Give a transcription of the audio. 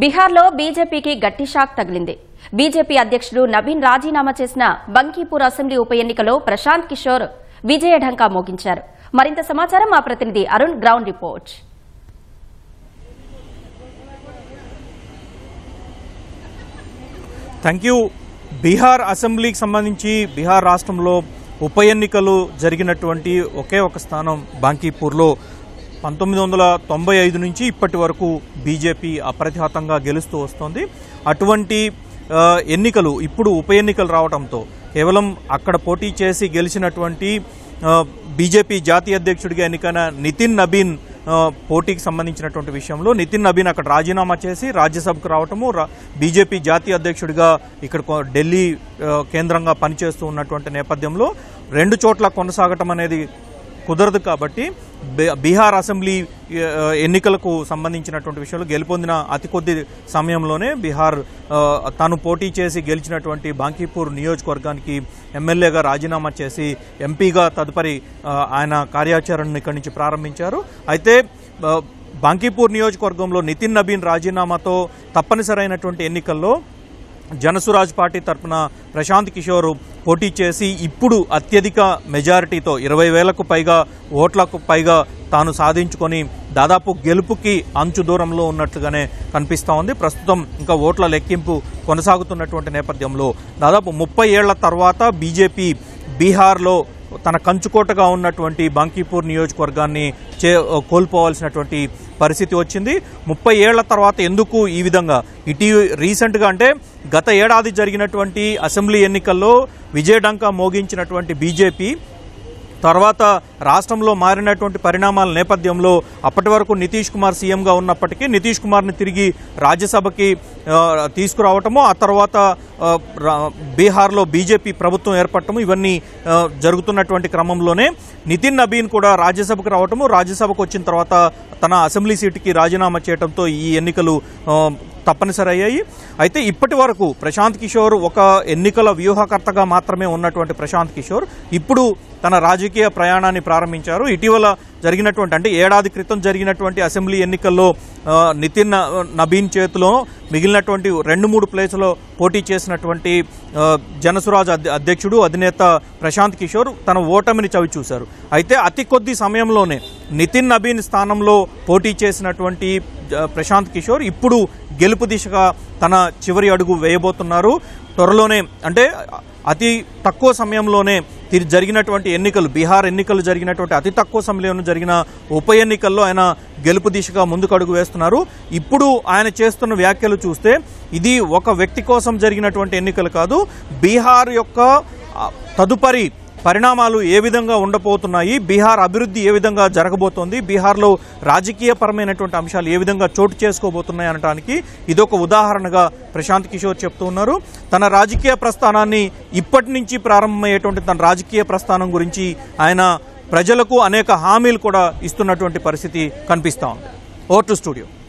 బీహార్లో బీజేపీకి గట్టి షాక్ తగిలింది. బీజేపీ అధ్యక్షుడు నబీన్ రాజీనామా చేసిన బంకీపూర్ అసెంబ్లీ ఉప ఎన్నికలో ప్రశాంత్ కిషోర్ విజయ ఢంకా మోగించారు. మరింత సమాచారం మా ప్రతినిధి Arun ground report. Thank you. Bihar అసెంబ్లీకి సంబంధించి బీహార్ రాష్ట్రంలో ఉప ఎన్నికలు జరిగినటువంటి ఒకే ఒక స్థానం బాంకీపూర్లో 1995 నుంచి ఇప్పటి వరకు బీజేపీ అప్రతిహతంగా గెలుస్తూ వస్తోంది. అటువంటి ఎన్నికలు ఇప్పుడు ఉప ఎన్నికలు రావడంతో కేవలం అక్కడ పోటీ చేసి గెలిచినటువంటి బీజేపీ జాతీయ అధ్యక్షుడిగా ఎన్నికైన నితిన్ నబీన్ పోటీకి సంబంధించినటువంటి విషయంలో నితిన్ నబీన్ అక్కడ రాజీనామా చేసి రాజ్యసభకు రావటము, బీజేపీ జాతీయ అధ్యక్షుడిగా ఇక్కడ ఢిల్లీ కేంద్రంగా పనిచేస్తూ ఉన్నటువంటి నేపథ్యంలో రెండు చోట్ల కొనసాగటం అనేది కుదరదు. కాబట్టి బీహార్ అసెంబ్లీ ఎన్నికలకు సంబంధించినటువంటి విషయంలో గెలుపొందిన అతి కొద్ది సమయంలోనే బీహార్ తాను పోటీ చేసి గెలిచినటువంటి బాంకీపూర్ నియోజకవర్గానికి ఎమ్మెల్యేగా రాజీనామా చేసి ఎంపీగా తదుపరి ఆయన కార్యాచరణను ఇక్కడి నుంచి ప్రారంభించారు. అయితే బాంకీపూర్ నియోజకవర్గంలో నితిన్ నబీన్ రాజీనామాతో తప్పనిసరైనటువంటి ఎన్నికల్లో జనసురాజ్ పార్టీ తరఫున ప్రశాంత్ కిషోర్ పోటీ చేసి ఇప్పుడు అత్యధిక మెజారిటీతో 20,000కు పైగా ఓట్లకు పైగా తాను సాధించుకొని దాదాపు గెలుపుకి అంచు దూరంలో ఉన్నట్లుగానే కనిపిస్తూ ఉంది. ప్రస్తుతం ఇంకా ఓట్ల లెక్కింపు కొనసాగుతున్నటువంటి నేపథ్యంలో దాదాపు 30 ఏళ్ల తర్వాత బీజేపీ బీహార్లో తన కంచుకోటగా ఉన్నటువంటి బాంకీపూర్ నియోజకవర్గాన్ని కోల్పోవాల్సినటువంటి పరిస్థితి వచ్చింది. 30 ఏళ్ల తర్వాత ఎందుకు ఈ విధంగా రీసెంట్గా అంటే గత ఏడాది జరిగినటువంటి అసెంబ్లీ ఎన్నికల్లో విజయఢంకా మోగించినటువంటి బీజేపీ తర్వాత రాష్ట్రంలో మారినటువంటి పరిణామాల నేపథ్యంలో అప్పటి వరకు నితీష్ కుమార్ సీఎంగా ఉన్నప్పటికీ నితీష్ కుమార్ని తిరిగి రాజ్యసభకి తీసుకురావటము, ఆ తర్వాత బీహార్లో బీజేపీ ప్రభుత్వం ఏర్పడటము ఇవన్నీ జరుగుతున్నటువంటి క్రమంలోనే నితిన్ నబీన్ కూడా రాజ్యసభకు రావటము, రాజ్యసభకు వచ్చిన తర్వాత తన అసెంబ్లీ సీటుకి రాజీనామా చేయడంతో ఈ ఎన్నికలు తప్పనిసరి అయ్యాయి. అయితే ఇప్పటి వరకు ప్రశాంత్ కిషోర్ ఒక ఎన్నికల వ్యూహకర్తగా మాత్రమే ఉన్నటువంటి ప్రశాంత్ కిషోర్ ఇప్పుడు తన రాజకీయ ప్రయాణాన్ని ప్రారంభించారు. ఇటీవల జరిగినటువంటి అంటే ఏడాది క్రితం జరిగినటువంటి అసెంబ్లీ ఎన్నికల్లో నితిన్ నబీన్ చేతిలో మిగిలినటువంటి 2-3 ప్లేసులో పోటీ చేసినటువంటి జనసురాజ్ అధ్యక్షుడు అధినేత ప్రశాంత్ కిషోర్ తన ఓటమిని చవి చూశారు. అయితే అతి కొద్ది సమయంలోనే నితిన్ నబీన్ స్థానంలో పోటీ చేసినటువంటి ప్రశాంత్ కిషోర్ ఇప్పుడు గెలుపు దిశగా తన చివరి అడుగు వేయబోతున్నారు. త్వరలోనే అంటే అతి తక్కువ సమయంలోనే జరిగినటువంటి ఎన్నికలు బీహార్ ఎన్నికలు జరిగినటువంటి అతి తక్కువ సమయంలో జరిగిన ఉప ఎన్నికల్లో ఆయన గెలుపు దిశగా ముందుకు అడుగు వేస్తున్నారు. ఇప్పుడు ఆయన చేస్తున్న వ్యాఖ్యలు చూస్తే ఇది ఒక వ్యక్తి కోసం జరిగినటువంటి ఎన్నికలు కాదు, బీహార్ యొక్క తదుపరి పరిణామాలు ఏ విధంగా ఉండబోతున్నాయి, బీహార్ అభివృద్ధి ఏ విధంగా జరగబోతోంది, బీహార్లో రాజకీయపరమైనటువంటి అంశాలు ఏ విధంగా చోటు చేసుకోబోతున్నాయి అనడానికి ఇదొక ఉదాహరణగా ప్రశాంత్ కిషోర్ చెప్తూ ఉన్నారు. తన రాజకీయ ప్రస్థానాన్ని ఇప్పటి నుంచి ప్రారంభమయ్యేటువంటి తన రాజకీయ ప్రస్థానం గురించి ఆయన ప్రజలకు అనేక హామీలు కూడా ఇస్తున్నటువంటి పరిస్థితి కనిపిస్తూ ఉంది. Over to studio.